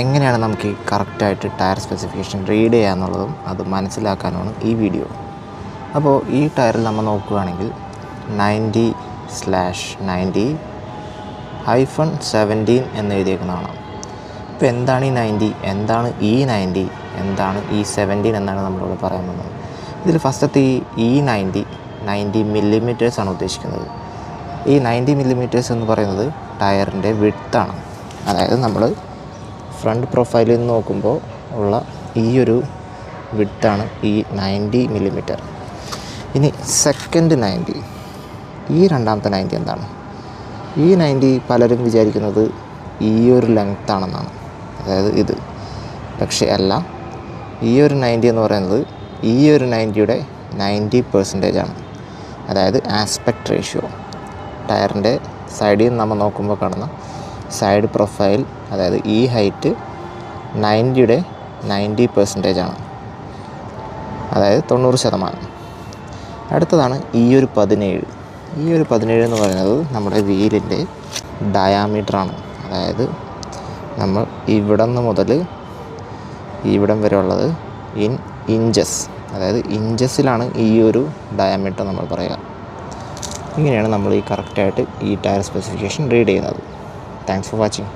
എങ്ങനെയാണ് നമുക്ക് ഈ കറക്റ്റായിട്ട് ടയർ സ്പെസിഫിക്കേഷൻ റീഡ് ചെയ്യുക എന്നുള്ളതും അത് മനസ്സിലാക്കാനുമാണ് ഈ വീഡിയോ. അപ്പോൾ ഈ ടയറിൽ നമ്മൾ നോക്കുകയാണെങ്കിൽ 90/90-17 എന്ന് എഴുതിയേക്കുന്നതാണ്. ഇപ്പോൾ എന്താണ് ഈ 90, എന്താണ് ഈ 90, എന്താണ് ഈ 17 എന്നാണ് നമ്മളിവിടെ പറയാൻ പോകുന്നത്. ഇതിൽ ഫസ്റ്റത്തെ ഈ 90 മില്ലിമീറ്റേഴ്സാണ് ഉദ്ദേശിക്കുന്നത്. ഈ 90 മില്ലിമീറ്റേഴ്സ് എന്ന് പറയുന്നത് ടയറിൻ്റെ വിഡ്ത്താണ്. അതായത് നമ്മൾ ഫ്രണ്ട് പ്രൊഫൈലിൽ നിന്ന് നോക്കുമ്പോൾ ഉള്ള ഈ ഒരു വിഡ്ത്താണ് ഈ 90 മില്ലിമീറ്റർ. ഇനി സെക്കൻഡ് 90, ഈ രണ്ടാമത്തെ 90 എന്താണ്? ഈ 90 പലരും വിചാരിക്കുന്നത് ഈ ഒരു ലെങ്ത് ആണെന്നാണ്, അതായത് ഇത്. പക്ഷേ അല്ല, ഈ ഒരു 90 എന്ന് പറയുന്നത് ഈ ഒരു 90യുടെ 90% ആണ്. അതായത് ആസ്പെക്ട് റേഷ്യോ. ടയറിൻ്റെ സൈഡിൽ നിന്ന് നമ്മൾ നോക്കുമ്പോൾ കാണുന്ന സൈഡ് പ്രൊഫൈൽ, അതായത് ഈ ഹൈറ്റ് 90യുടെ 90% ആണ്, അതായത് 90%. അടുത്തതാണ് ഈ ഒരു 17. ഈ ഒരു 17 എന്ന് പറയുന്നത് നമ്മുടെ വീലിൻ്റെ ഡയാമീറ്ററാണ്. അതായത് നമ്മൾ ഇവിടം മുതൽ ഇവിടം വരെ ഉള്ളത് ഇഞ്ചസ്, അതായത് ഇഞ്ചസിലാണ് ഈ ഒരു ഡയാമീറ്റർ നമ്മൾ പറയുക. ഇങ്ങനെയാണ് നമ്മൾ ഈ കറക്റ്റായിട്ട് ഈ ടയർ സ്പെസിഫിക്കേഷൻ റീഡ് ചെയ്യുന്നത്. Thanks for watching.